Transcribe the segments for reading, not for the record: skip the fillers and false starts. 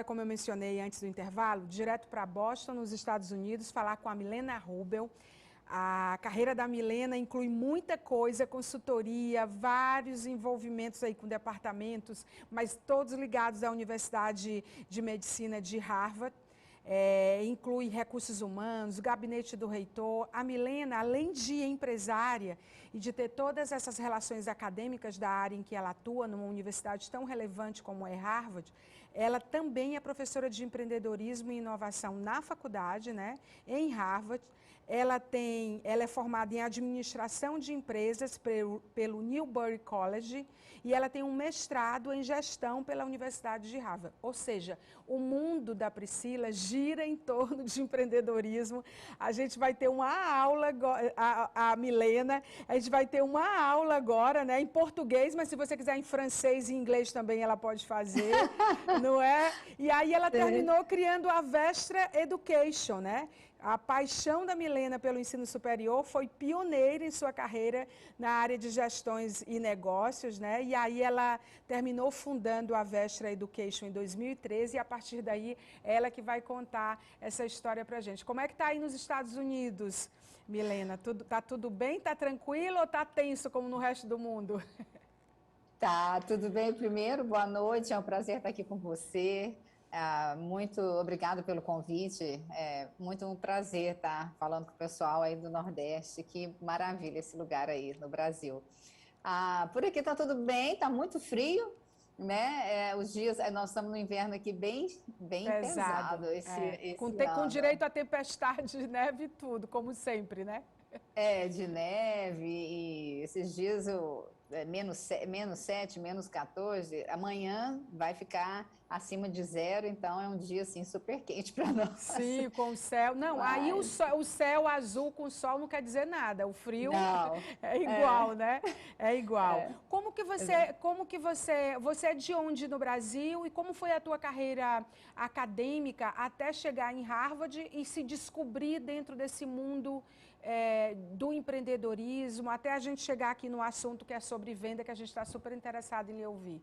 Como eu mencionei antes do intervalo, direto para Boston, nos Estados Unidos, falar com a Milena Rubel. A carreira da Milena inclui muita coisa, consultoria, vários envolvimentos aí com departamentos, mas todos ligados à Universidade de Medicina de Harvard. Inclui recursos humanos, o gabinete do reitor. A Milena, além de empresária e de ter todas essas relações acadêmicas da área em que ela atua, numa universidade tão relevante como é Harvard, ela também é professora de empreendedorismo e inovação na faculdade, né, em Harvard. Ela é formada em administração de empresas pelo Newbury College e ela tem um mestrado em gestão pela Universidade de Harvard. Ou seja, o mundo da Priscila gira em torno de empreendedorismo. A gente vai ter uma aula, a Milena, a gente vai ter uma aula agora, né, em português, mas se você quiser em francês e inglês também ela pode fazer, não é? E aí ela terminou criando a Vestra Education, né? A paixão da Milena pelo ensino superior foi pioneira em sua carreira na área de gestões e negócios, né? E aí ela terminou fundando a Vestra Education em 2013 e a partir daí ela que vai contar essa história pra gente. Como é que tá aí nos Estados Unidos, Milena? Tá tudo bem? Tá tranquilo ou tá tenso como no resto do mundo? Tá, tudo bem? Primeiro, boa noite, é um prazer estar aqui com você. Muito obrigado pelo convite. É muito um prazer estar falando com o pessoal aí do Nordeste. Que maravilha esse lugar aí no Brasil. Por aqui tá tudo bem, tá muito frio, né? Os dias, nós estamos no inverno aqui bem pesado Pesado, esse com ano. direito a tempestade, neve e tudo, como sempre, né? De neve, e esses dias menos 7, menos 14, amanhã vai ficar acima de zero, então é um dia assim super quente para nós. Sim, com o céu. Não, aí Mas o céu azul com sol não quer dizer nada. O frio não, é igual, né? É igual. é, Você é de onde no Brasil e como foi a tua carreira acadêmica até chegar em Harvard e se descobrir dentro desse mundo do empreendedorismo, até a gente chegar aqui no assunto que é sobre venda, que a gente está super interessado em lhe ouvir.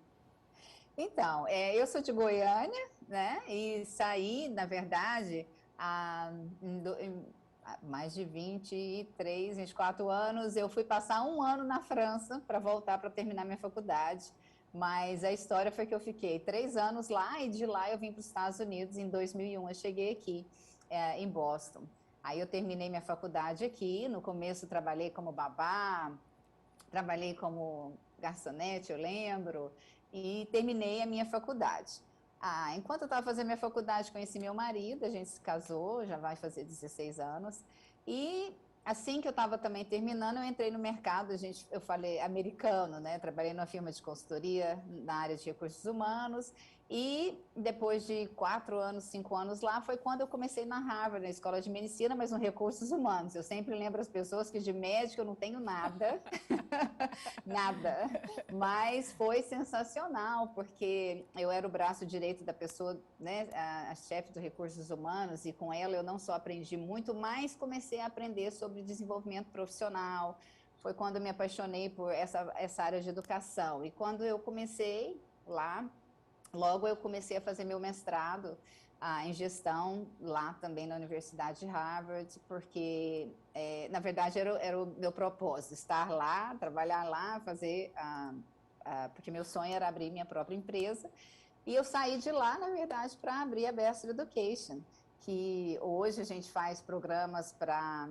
Então, eu sou de Goiânia, né? E saí, na verdade, há, há mais de 23, 24 anos. Eu fui passar um ano na França para voltar para terminar minha faculdade. Mas a história foi que eu fiquei 3 anos lá e de lá eu vim para os Estados Unidos em 2001. Eu cheguei aqui, em Boston. Aí eu terminei minha faculdade aqui. No começo trabalhei como babá, trabalhei como garçonete, eu lembro, e terminei a minha faculdade. Enquanto eu estava fazendo minha faculdade, conheci meu marido, a gente se casou, já vai fazer 16 anos, e assim que eu estava também terminando, eu entrei no mercado, eu falei americano, né? Trabalhei numa firma de consultoria na área de recursos humanos, e depois de 4 anos, 5 anos lá, foi quando eu comecei na Harvard, na escola de medicina, mas no recursos humanos. Eu sempre lembro as pessoas que de médico eu não tenho nada, nada, mas foi sensacional, porque eu era o braço direito da pessoa, né, a chefe dos recursos humanos, e com ela eu não só aprendi muito, mas comecei a aprender sobre desenvolvimento profissional. Foi quando eu me apaixonei por essa área de educação, e quando eu comecei lá, logo eu comecei a fazer meu mestrado em gestão lá também na Universidade de Harvard, porque, na verdade, era o meu propósito, estar lá, trabalhar lá, porque meu sonho era abrir minha própria empresa. E eu saí de lá, na verdade, para abrir a Best Education, que hoje a gente faz programas para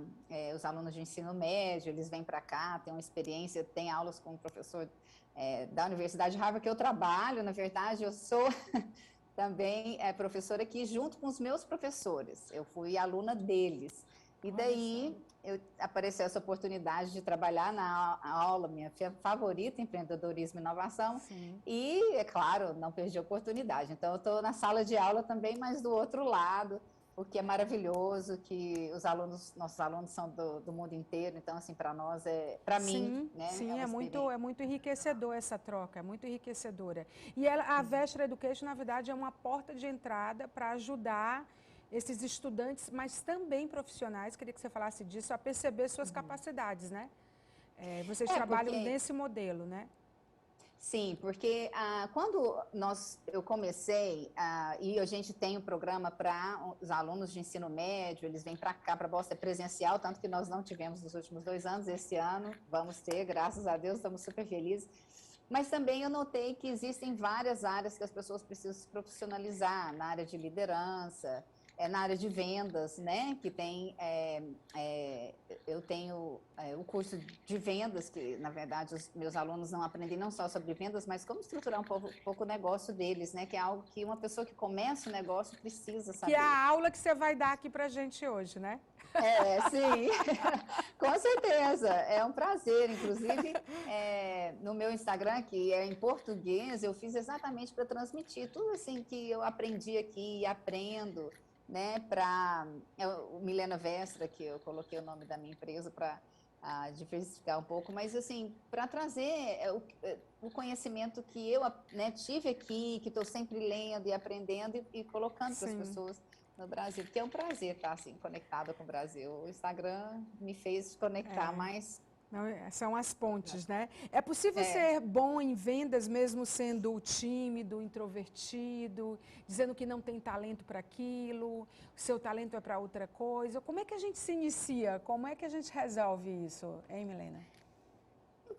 os alunos de ensino médio, eles vêm para cá, têm uma experiência, têm aulas com o professor da Universidade de Harvard, que eu trabalho, na verdade, eu sou também professora aqui junto com os meus professores, eu fui aluna deles. E Olha só. daí apareceu essa oportunidade de trabalhar na aula, minha favorita, empreendedorismo e inovação, Sim. e, é claro, não perdi a oportunidade. Então, eu estou na sala de aula também, mas do outro lado, o que é maravilhoso, que nossos alunos são do mundo inteiro, então, assim, para mim, Sim, né, é sim, uma é experiência. muito enriquecedor essa troca, é muito enriquecedora. E a Vestra Education, na verdade, é uma porta de entrada para ajudar esses estudantes, mas também profissionais, queria que você falasse disso, a perceber suas capacidades, né? Vocês trabalham Porque nesse modelo, né? Sim, porque quando eu comecei, e a gente tem um programa para os alunos de ensino médio, eles vêm para cá, para a Boston, é presencial, tanto que nós não tivemos nos últimos 2 anos, esse ano vamos ter, graças a Deus, estamos super felizes. Mas também eu notei que existem várias áreas que as pessoas precisam se profissionalizar, na área de liderança, na área de vendas, né? Que tem, eu tenho o curso de vendas, que na verdade os meus alunos não aprendem não só sobre vendas, mas como estruturar pouco o negócio deles, né? Que é algo que uma pessoa que começa o negócio precisa Que é saber. a aula que você vai dar aqui para a gente hoje, né? Sim, com certeza, é um prazer. Inclusive, no meu Instagram, que é em português, eu fiz exatamente para transmitir tudo assim que eu aprendi aqui e aprendo, né? O Milena Vestra, que eu coloquei o nome da minha empresa para diversificar um pouco, mas assim, para trazer o conhecimento que eu, né, tive aqui, que estou sempre lendo e aprendendo e colocando para as Sim. pessoas no Brasil, porque é um prazer estar assim conectada com o Brasil. O Instagram me fez conectar mais. Não, são as pontes, né? É possível É, ser bom em vendas mesmo sendo tímido, introvertido, dizendo que não tem talento para aquilo, o seu talento é para outra coisa? Como é que a gente se inicia? Como é que a gente resolve isso, hein, Milena?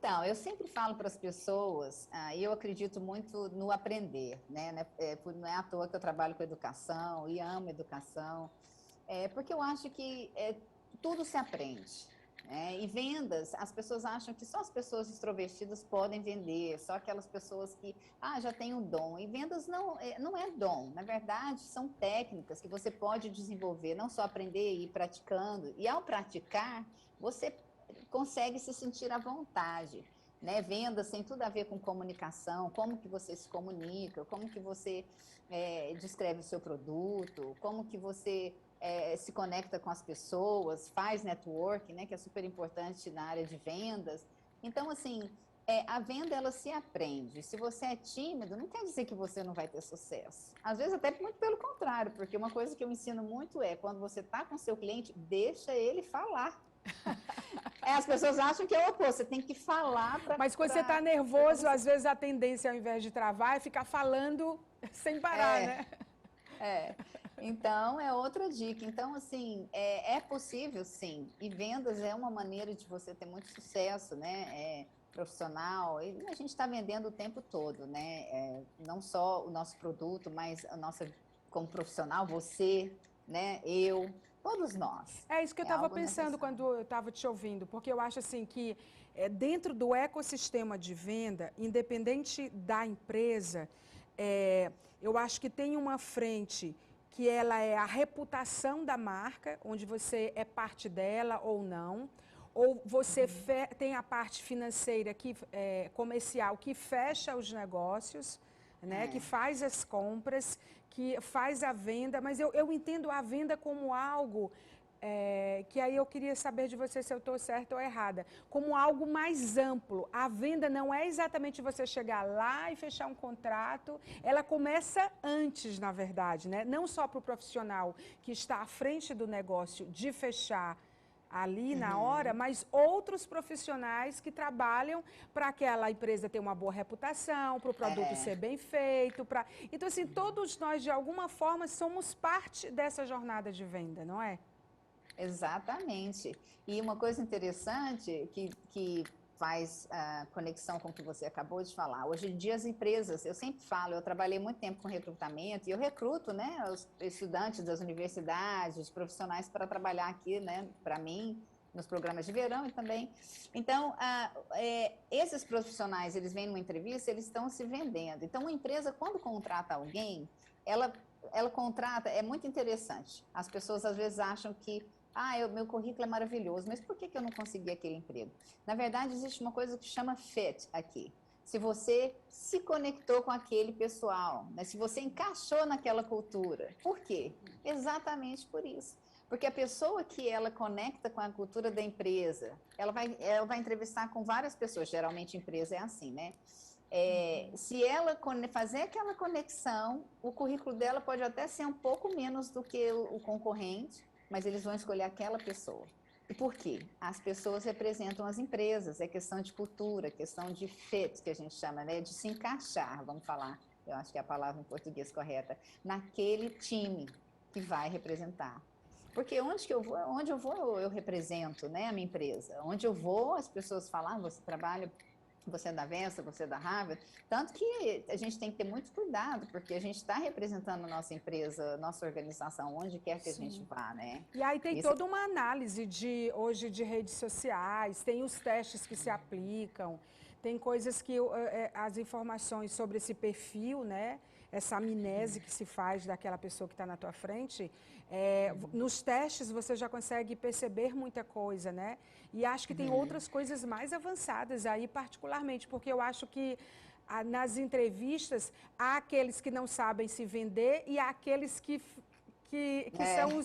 então, eu sempre falo para as pessoas, e eu acredito muito no aprender, né? Não é à toa que eu trabalho com educação e amo educação, porque eu acho que tudo se aprende. Né? E vendas, as pessoas acham que só as pessoas extrovertidas podem vender, só aquelas pessoas que já têm um dom. E vendas não é dom, na verdade, são técnicas que você pode desenvolver, não só aprender e ir praticando. E ao praticar, você consegue se sentir à vontade. Né? Vendas tem tudo a ver com comunicação, como que você se comunica, como que você descreve o seu produto, como que você se conecta com as pessoas, faz networking, né, que é super importante na área de vendas. Então, assim, a venda, ela se aprende. Se você é tímido, não quer dizer que você não vai ter sucesso. Às vezes, até muito pelo contrário, porque uma coisa que eu ensino muito quando você está com seu cliente, deixa ele falar. As pessoas acham que é o oposto, você tem que falar para... Mas quando você está nervoso, às vezes a tendência, ao invés de travar, é ficar falando sem parar, né? Então, é outra dica. Então, assim, é possível, sim. E vendas é uma maneira de você ter muito sucesso, né? Profissional. E a gente está vendendo o tempo todo, né? Não só o nosso produto, mas a nossa, como profissional, você, né? Eu, todos nós. É isso que eu É estava algo pensando necessário. quando eu estava te ouvindo, porque eu acho assim que dentro do ecossistema de venda, independente da empresa, eu acho que tem uma frente que ela é a reputação da marca, onde você é parte dela ou não, ou você tem a parte financeira, comercial, que fecha os negócios, né, que faz as compras, que faz a venda, mas eu entendo a venda como algo que aí eu queria saber de você se eu estou certa ou errada, como algo mais amplo. A venda não é exatamente você chegar lá e fechar um contrato, ela começa antes, na verdade, né? Não só para o profissional que está à frente do negócio de fechar ali na hora, mas outros profissionais que trabalham para aquela empresa ter uma boa reputação, para o produto ser bem feito. Então, assim, todos nós, de alguma forma, somos parte dessa jornada de venda, não é? Exatamente. E uma coisa interessante que faz conexão com o que você acabou de falar. Hoje em dia as empresas, eu sempre falo, eu trabalhei muito tempo com recrutamento e eu recruto, né, os estudantes das universidades, profissionais para trabalhar aqui, né, para mim, nos programas de verão e também. Então, esses profissionais, eles vêm numa entrevista, eles estão se vendendo. Então, uma empresa, quando contrata alguém, ela contrata, é muito interessante. As pessoas às vezes acham que meu currículo é maravilhoso, mas por que eu não consegui aquele emprego? Na verdade, existe uma coisa que chama fit aqui. Se você se conectou com aquele pessoal, né? Se você encaixou naquela cultura. Por quê? Exatamente por isso. Porque a pessoa que ela conecta com a cultura da empresa, ela vai entrevistar com várias pessoas, geralmente empresa é assim, né? Se ela fazer aquela conexão, o currículo dela pode até ser um pouco menos do que o concorrente, mas eles vão escolher aquela pessoa. Por quê? As pessoas representam as empresas, é questão de cultura, questão de fit, que a gente chama, né? De se encaixar, vamos falar, eu acho que é a palavra em português correta, naquele time que vai representar. Porque onde eu vou, eu represento, né, a minha empresa. Onde eu vou, as pessoas falam, você trabalha, você é da Vesta, você é da Harvard. Tanto que a gente tem que ter muito cuidado, porque a gente está representando a nossa empresa, nossa organização, onde quer que a gente Sim. vá, né? E aí tem Isso toda uma análise hoje de redes sociais, tem os testes que se aplicam, tem coisas que as informações sobre esse perfil, né? Essa amnese que se faz daquela pessoa que está na tua frente, nos testes você já consegue perceber muita coisa, né? E acho que tem outras coisas mais avançadas aí, particularmente, porque eu acho que nas entrevistas há aqueles que não sabem se vender e há aqueles que são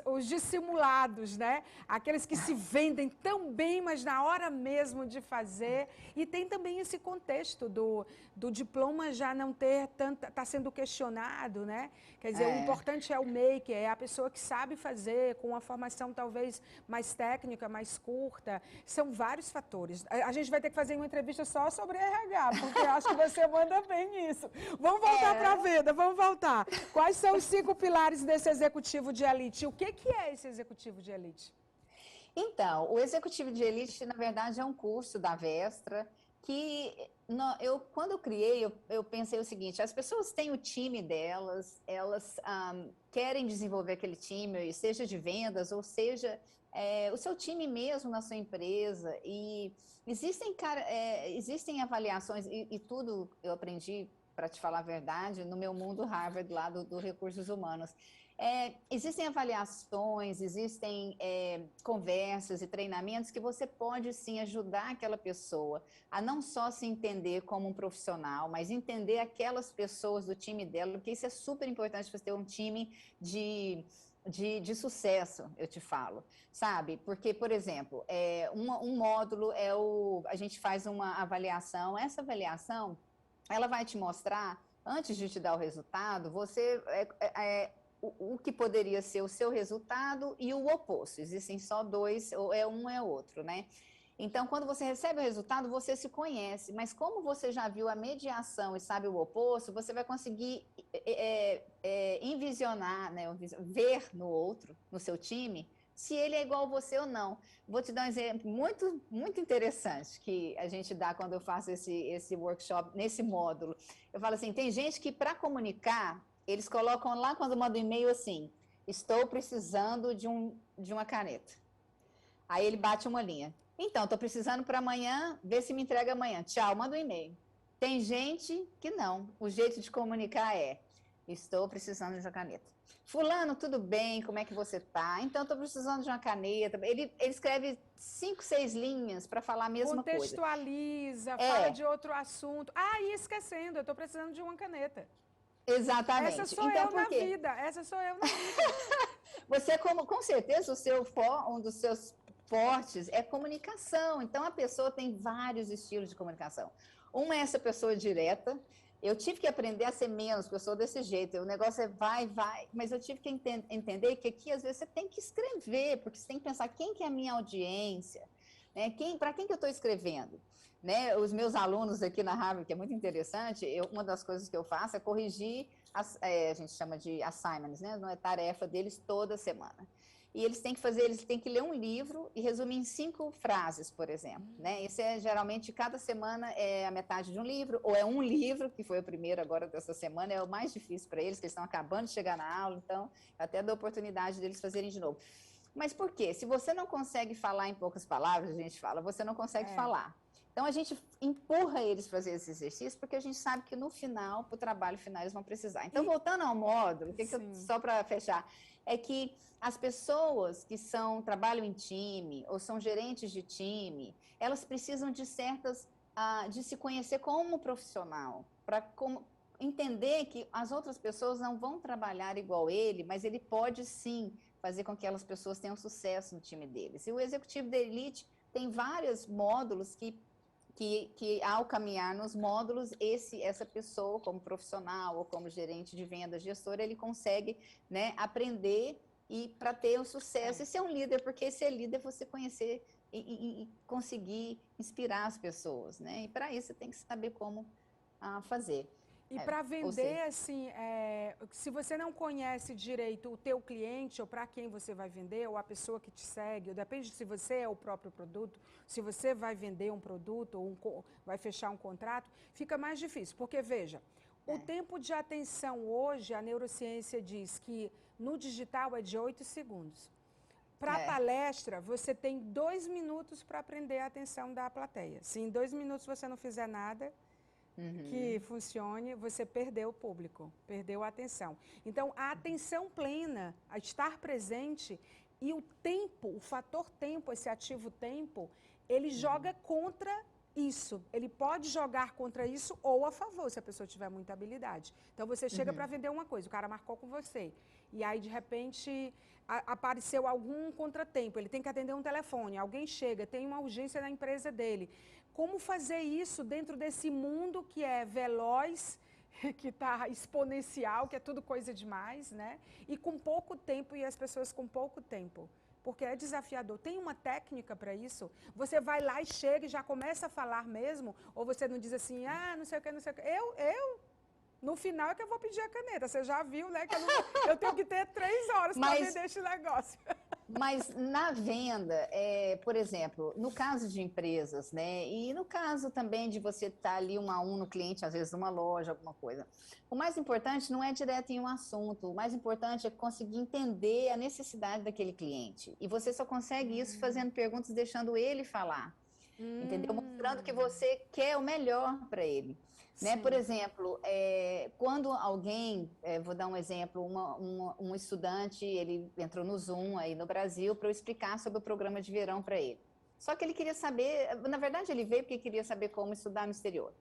os dissimulados, né? Aqueles que se vendem tão bem, mas na hora mesmo de fazer. E tem também esse contexto do diploma já não ter tanta, está sendo questionado, né? Quer dizer, o importante é o maker, é a pessoa que sabe fazer, com uma formação talvez mais técnica, mais curta. São vários fatores. A gente vai ter que fazer uma entrevista só sobre RH, porque acho que você manda bem nisso. Vamos voltar para a Veda, vamos voltar. Quais são os 5 pilares desse executivo de elite? O que é esse executivo de elite? Então, o executivo de elite, na verdade, é um curso da Vestra que quando eu criei, eu pensei o seguinte: as pessoas têm o time delas, elas querem desenvolver aquele time, seja de vendas ou seja o seu time mesmo na sua empresa. E existem avaliações e tudo eu aprendi, para te falar a verdade, no meu mundo Harvard lá do Recursos Humanos. Existem avaliações, existem conversas e treinamentos que você pode sim ajudar aquela pessoa a não só se entender como um profissional, mas entender aquelas pessoas do time dela, porque isso é super importante para ter um time de sucesso, eu te falo, sabe? Porque, por exemplo, um módulo a gente faz uma avaliação, essa avaliação, ela vai te mostrar, antes de te dar o resultado, o que poderia ser o seu resultado e o oposto. Existem só dois, ou é um é outro, né? Então, quando você recebe o resultado, você se conhece, mas como você já viu a mediação e sabe o oposto, você vai conseguir envisionar, né, ver no outro, no seu time, se ele é igual a você ou não. Vou te dar um exemplo muito, muito interessante que a gente dá quando eu faço esse workshop, nesse módulo. Eu falo assim, tem gente que para comunicar, eles colocam lá quando mandam um e-mail assim, estou precisando de uma caneta. Aí ele bate uma linha. Então, estou precisando para amanhã, vê se me entrega amanhã. Tchau, manda um e-mail. Tem gente que não. O jeito de comunicar estou precisando de uma caneta. Fulano, tudo bem? Como é que você está? Então, estou precisando de uma caneta. Ele escreve 5, 6 linhas para falar a mesma coisa. Contextualiza, fala de outro assunto. E esquecendo, eu estou precisando de uma caneta. Exatamente. Essa sou então, eu na vida. Essa sou eu na vida. Você, com certeza, um dos seus fortes é comunicação. Então, a pessoa tem vários estilos de comunicação. Uma é essa pessoa direta. Eu tive que aprender a ser menos, porque eu sou desse jeito. O negócio é vai, vai. Mas eu tive que entender que aqui, às vezes, você tem que escrever, porque você tem que pensar quem que é a minha audiência, né? Para quem que eu estou escrevendo? Né? Os meus alunos aqui na Harvard, que é muito interessante, uma das coisas que eu faço é corrigir, a gente chama de assignments, né? Não é tarefa deles toda semana. E eles têm que ler um livro e resumir em 5 frases, por exemplo. Né? Isso geralmente, cada semana é a metade de um livro, ou é um livro, que foi o primeiro agora dessa semana, é o mais difícil para eles, que eles estão acabando de chegar na aula, então até dou a oportunidade deles fazerem de novo. Mas por quê? Se você não consegue falar em poucas palavras, a gente fala, você não consegue falar. Então, a gente empurra eles para fazer esse exercício, porque a gente sabe que no final, para o trabalho final, eles vão precisar. Então, voltando ao módulo, só para fechar, é que as pessoas que trabalham em time, ou são gerentes de time, elas precisam de de se conhecer como profissional, para entender que as outras pessoas não vão trabalhar igual ele, mas ele pode sim fazer com que aquelas pessoas tenham sucesso no time deles. E o executivo da elite tem vários módulos que ao caminhar nos módulos, essa pessoa, como profissional ou como gerente de vendas, gestor, ele consegue, né, aprender e para ter o sucesso e ser um líder, porque ser líder é você conhecer e conseguir inspirar as pessoas, né? E para isso você tem que saber como fazer. E para vender, assim, se você não conhece direito o teu cliente, ou para quem você vai vender, ou a pessoa que te segue, ou depende se você é o próprio produto, se você vai vender um produto, ou vai fechar um contrato, fica mais difícil. Porque, veja, o tempo de atenção hoje, a neurociência diz que no digital é de 8 segundos. Para a palestra, você tem 2 minutos para prender a atenção da plateia. Se em 2 minutos você não fizer nada que funcione, você perdeu o público, perdeu a atenção. Então, a atenção plena, a estar presente e o tempo, o fator tempo, esse ativo tempo, ele joga contra isso. Ele pode jogar contra isso ou a favor, se a pessoa tiver muita habilidade. Então, você chega para vender uma coisa, o cara marcou com você. E aí, de repente, apareceu algum contratempo, ele tem que atender um telefone, alguém chega, tem uma urgência na empresa dele. Como fazer isso dentro desse mundo que é veloz, que está exponencial, que é tudo coisa demais, né? E com pouco tempo, e as pessoas com pouco tempo. Porque é desafiador. Tem uma técnica para isso? Você vai lá e chega e já começa a falar mesmo? Ou você não diz assim, não sei o que, não sei o que. No final é que eu vou pedir a caneta. Você já viu, né? Que eu tenho que ter 3 horas para vender esse negócio. Mas na venda, por exemplo, no caso de empresas, né? E no caso também de você estar ali 1 a 1 no cliente, às vezes numa loja, alguma coisa. O mais importante não é direto em um assunto. O mais importante é conseguir entender a necessidade daquele cliente. E você só consegue isso fazendo perguntas, deixando ele falar. Entendeu? Mostrando que você quer o melhor para ele. Né? Por exemplo, quando alguém, vou dar um exemplo, um estudante, ele entrou no Zoom aí no Brasil para eu explicar sobre o programa de verão para ele. Só que ele queria saber, na verdade ele veio porque queria saber como estudar no exterior.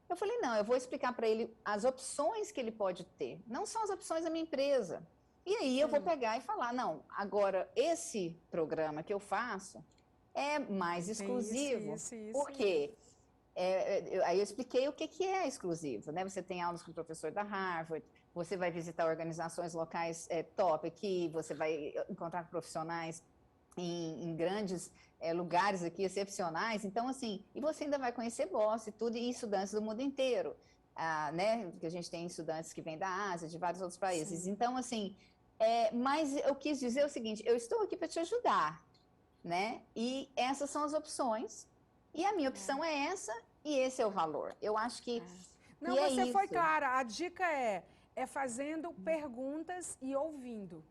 Eu falei, não, eu vou explicar para ele as opções que ele pode ter, não são as opções da minha empresa. E aí eu vou pegar e falar, não, agora esse programa que eu faço é mais exclusivo. Por quê? Aí eu expliquei o que é exclusivo, né? Você tem aulas com o professor da Harvard, você vai visitar organizações locais top aqui, você vai encontrar profissionais em grandes lugares aqui excepcionais. Então, assim, e você ainda vai conhecer boss e tudo, e estudantes do mundo inteiro, né? Porque a gente tem estudantes que vêm da Ásia, de vários outros países. Sim. Então, assim, mas eu quis dizer o seguinte, eu estou aqui para te ajudar, né? E essas são as opções. E a minha opção é essa e esse é o valor. Eu acho que. Não, você foi clara. A dica é fazendo perguntas e ouvindo.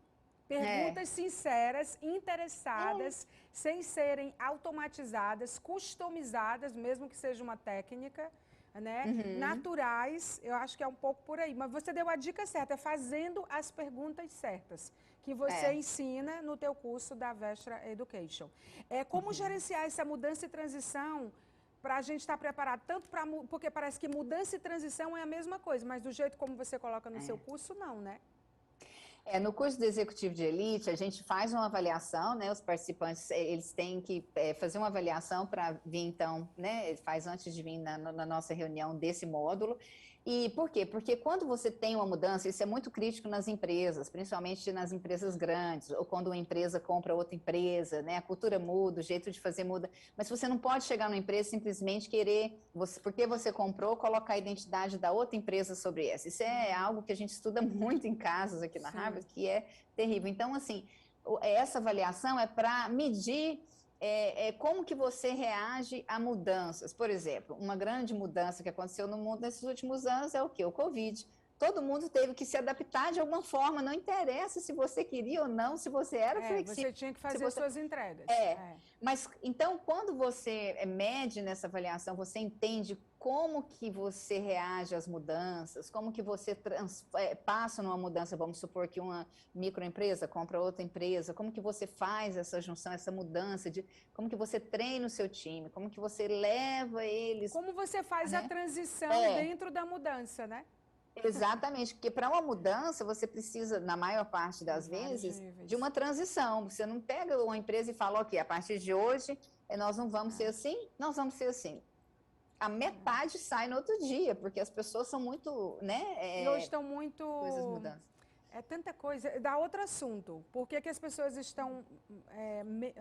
Perguntas sinceras, interessadas, sem serem automatizadas, customizadas, mesmo que seja uma técnica, né? Naturais, eu acho que é um pouco por aí. Mas você deu a dica certa, é fazendo as perguntas certas, que você ensina no teu curso da Vestra Education. Como gerenciar essa mudança e transição para a gente estar preparado, tanto para... Porque parece que mudança e transição é a mesma coisa, mas do jeito como você coloca no seu curso, não, né? No curso de Executivo de Elite, a gente faz uma avaliação, né? Os participantes, eles têm que fazer uma avaliação para vir, então, né? Faz antes de vir na nossa reunião desse módulo. E por quê? Porque quando você tem uma mudança, isso é muito crítico nas empresas, principalmente nas empresas grandes, ou quando uma empresa compra outra empresa, né? A cultura muda, o jeito de fazer muda. Mas você não pode chegar numa empresa e simplesmente querer, porque você comprou, colocar a identidade da outra empresa sobre essa. Isso é algo que a gente estuda muito em casos aqui na Harvard, que é terrível. Então, assim, essa avaliação é para medir como que você reage a mudanças. Por exemplo, uma grande mudança que aconteceu no mundo nesses últimos anos é o quê? O Covid. Todo mundo teve que se adaptar de alguma forma, não interessa se você queria ou não, se você era flexível. Você tinha que fazer suas entregas. Mas, então, quando você mede nessa avaliação, você entende como que você reage às mudanças, como que você passa numa mudança, vamos supor que uma microempresa compra outra empresa, como que você faz essa junção, essa mudança, como que você treina o seu time, como que você leva eles... Como você faz a transição dentro da mudança, né? Exatamente, porque para uma mudança você precisa, na maior parte das vezes, de uma transição. Você não pega uma empresa e fala, ok, a partir de hoje nós não vamos ser assim, nós vamos ser assim. A metade sai no outro dia, porque as pessoas são muito, né? E hoje estão muito... Coisas mudanças. É tanta coisa. Dá outro assunto. Por que que as pessoas estão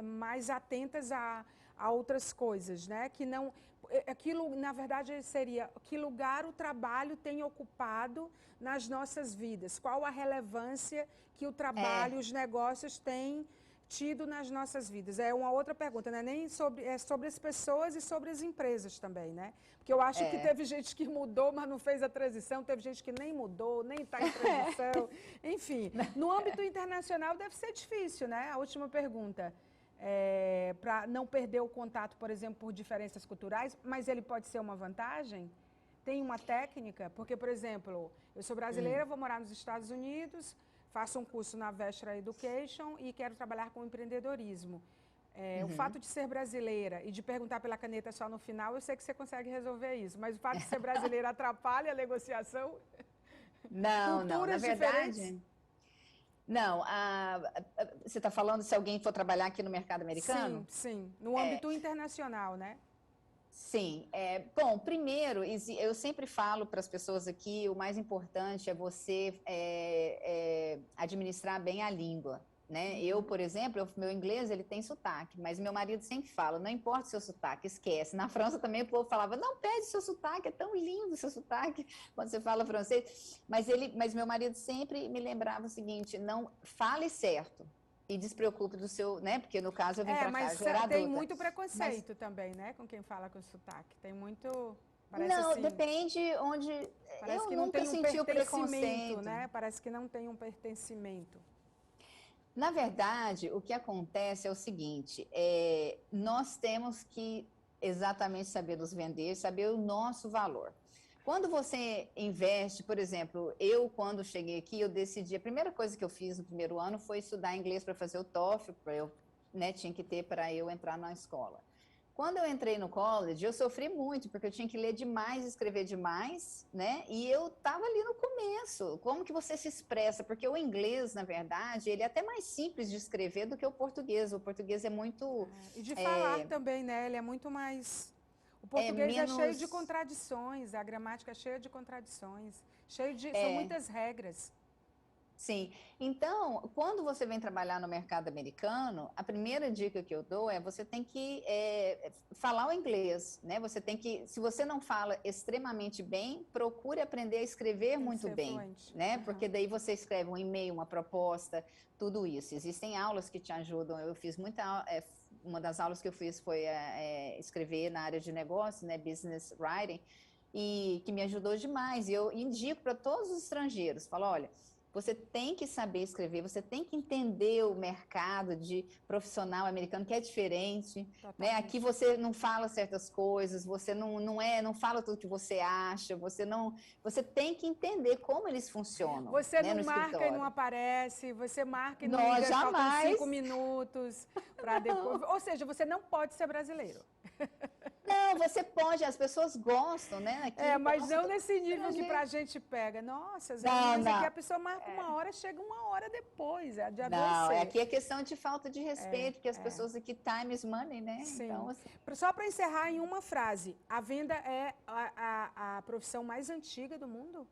mais atentas a outras coisas, né? Que não, aquilo, na verdade, seria que lugar o trabalho tem ocupado nas nossas vidas? Qual a relevância que o trabalho, os negócios têm tido nas nossas vidas? É uma outra pergunta, né? Nem sobre, é sobre as pessoas e sobre as empresas também, né? Porque eu acho que teve gente que mudou, mas não fez a transição, teve gente que nem mudou, nem está em transição. Enfim, no âmbito internacional deve ser difícil, né? A última pergunta. Para não perder o contato, por exemplo, por diferenças culturais, mas ele pode ser uma vantagem? Tem uma técnica? Porque, por exemplo, eu sou brasileira, vou morar nos Estados Unidos, faço um curso na Vestra Education e quero trabalhar com empreendedorismo. O fato de ser brasileira e de perguntar pela caneta só no final, eu sei que você consegue resolver isso, mas o fato de ser brasileira atrapalha a negociação? Não, não, na Culturas verdade... diferentes? Não, você está falando se alguém for trabalhar aqui no mercado americano? Sim, sim. No âmbito internacional, né? Sim. Bom, primeiro, eu sempre falo para as pessoas aqui, o mais importante é você administrar bem a língua, né? Eu, por exemplo, meu inglês, ele tem sotaque, mas meu marido sempre fala, não importa o seu sotaque, esquece. Na França também o povo falava, não perde seu sotaque, é tão lindo o seu sotaque quando você fala francês. Mas meu marido sempre me lembrava o seguinte, não fale certo. E despreocupe do seu, né? Porque no caso eu vim para cá, já era adulta. Tem muito preconceito também, né? Com quem fala com sotaque. Tem muito. Parece Não, assim. depende onde. Parece Eu que não nunca tem um senti o pertencimento, preconceito, né? Parece que não tem um pertencimento. Na verdade, o que acontece é o seguinte: nós temos que exatamente saber nos vender, saber o nosso valor. Quando você investe, por exemplo, eu quando cheguei aqui, eu decidi, a primeira coisa que eu fiz no primeiro ano foi estudar inglês para fazer o TOEFL, tinha que ter para eu entrar na escola. Quando eu entrei no college, eu sofri muito, porque eu tinha que ler demais, escrever demais, né? E eu estava ali no começo. Como que você se expressa? Porque o inglês, na verdade, ele é até mais simples de escrever do que o português. O português é muito... E de falar também, né? Ele é muito mais... O português é cheio de contradições, a gramática é cheia de contradições, são muitas regras. Sim. Então, quando você vem trabalhar no mercado americano, a primeira dica que eu dou é você tem que falar o inglês, né? Você tem que, se você não fala extremamente bem, procure aprender a escrever muito bem, fluente. né? Porque daí você escreve um e-mail, uma proposta, tudo isso. Existem aulas que te ajudam. Eu fiz uma das aulas que eu fiz foi escrever na área de negócio, né? Business writing, e que me ajudou demais. E eu indico para todos os estrangeiros, falo, olha, você tem que saber escrever, você tem que entender o mercado de profissional americano, que é diferente, né? Aqui você não fala certas coisas, você não fala tudo que você acha, você tem que entender como eles funcionam. Você né, não marca escritório. E não aparece, você marca e não liga, faltam 5 minutos para depois. Ou seja, você não pode ser brasileiro. Não, você pode, as pessoas gostam, né? Aqui, mas não nesse nível que pra gente pega. Nossa, as reuniões aqui a pessoa marca uma hora, chega uma hora depois, é de adoecer. Não, aqui é questão de falta de respeito, porque as pessoas aqui, time is money, né? Sim. Então, assim... Só para encerrar em uma frase, a venda é a profissão mais antiga do mundo?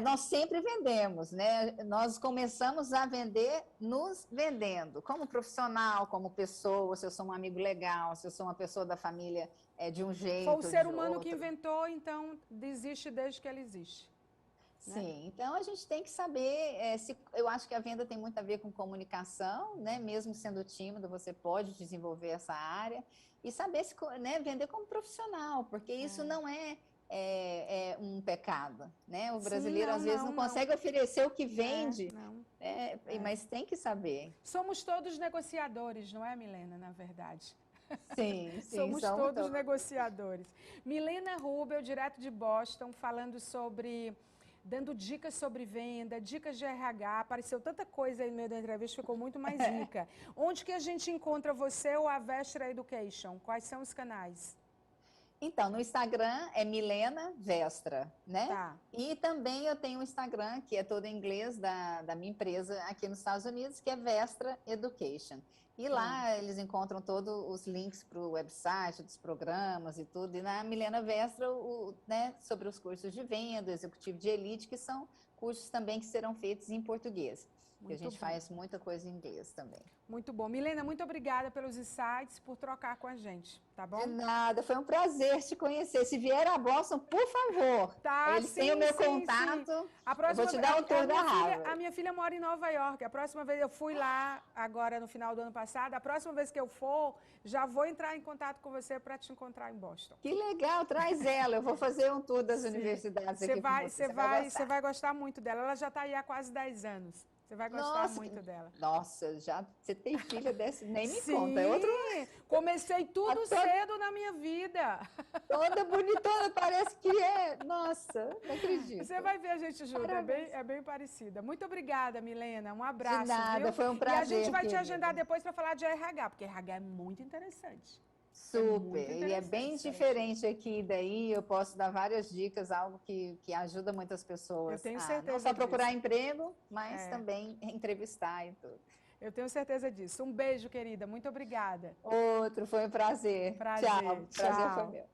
Nós sempre vendemos, né? Nós começamos a vender nos vendendo, como profissional, como pessoa, se eu sou um amigo legal, se eu sou uma pessoa da família de um jeito. Foi o ser humano que inventou, então desiste desde que ele existe. Sim, né? Então a gente tem que saber, eu acho que a venda tem muito a ver com comunicação, né? Mesmo sendo tímido, você pode desenvolver essa área e saber vender como profissional, porque isso não é um pecado, né? O brasileiro às vezes não consegue oferecer o que vende, mas tem que saber. Somos todos negociadores, não é, Milena, na verdade? Sim, somos todos negociadores. Milena Rubel, direto de Boston, falando dando dicas sobre venda, dicas de RH, apareceu tanta coisa aí no meio da entrevista, ficou muito mais rica. Onde que a gente encontra você ou a Vestra Education? Quais são os canais? Então, no Instagram é Milena Vestra, né? Tá. E também eu tenho um Instagram, que é todo em inglês, da minha empresa aqui nos Estados Unidos, que é Vestra Education. E lá eles encontram todos os links para o website, dos programas e tudo. E na Milena Vestra, sobre os cursos de venda, executivo de elite, que são cursos também que serão feitos em português. Porque a gente bom. faz muita coisa em inglês também. Muito bom. Milena, muito obrigada pelos insights, por trocar com a gente, tá bom? De nada, foi um prazer te conhecer. Se vier a Boston, por favor. Tá, Eles sim, têm o meu sim, contato. sim. Eu vou te dar o tour da Harvard. A minha filha mora em Nova York. A próxima vez eu fui lá, agora no final do ano passado. A próxima vez que eu for, já vou entrar em contato com você para te encontrar em Boston. Que legal, traz ela. Eu vou fazer um tour das universidades aqui com você. Você vai gostar muito dela. Ela já está aí há quase 10 anos. Você vai gostar muito dela. Nossa, já você tem filha desse, nem me Sim, conta. É outro. Comecei tudo cedo na minha vida. Toda bonitona, parece que é. Nossa, não acredito. Você vai ver a gente junto, é bem parecida. Muito obrigada, Milena. Um abraço. De nada, viu? foi um prazer. E a gente vai te querida. agendar depois para falar de RH, porque RH é muito interessante. Super, e é bem diferente aqui, daí eu posso dar várias dicas, algo que ajuda muitas pessoas. Eu tenho certeza não só procurar disso. emprego, mas também entrevistar e tudo. Eu tenho certeza disso. Um beijo, querida. Muito obrigada. Outro, foi um prazer. Prazer. Tchau. Prazer foi meu.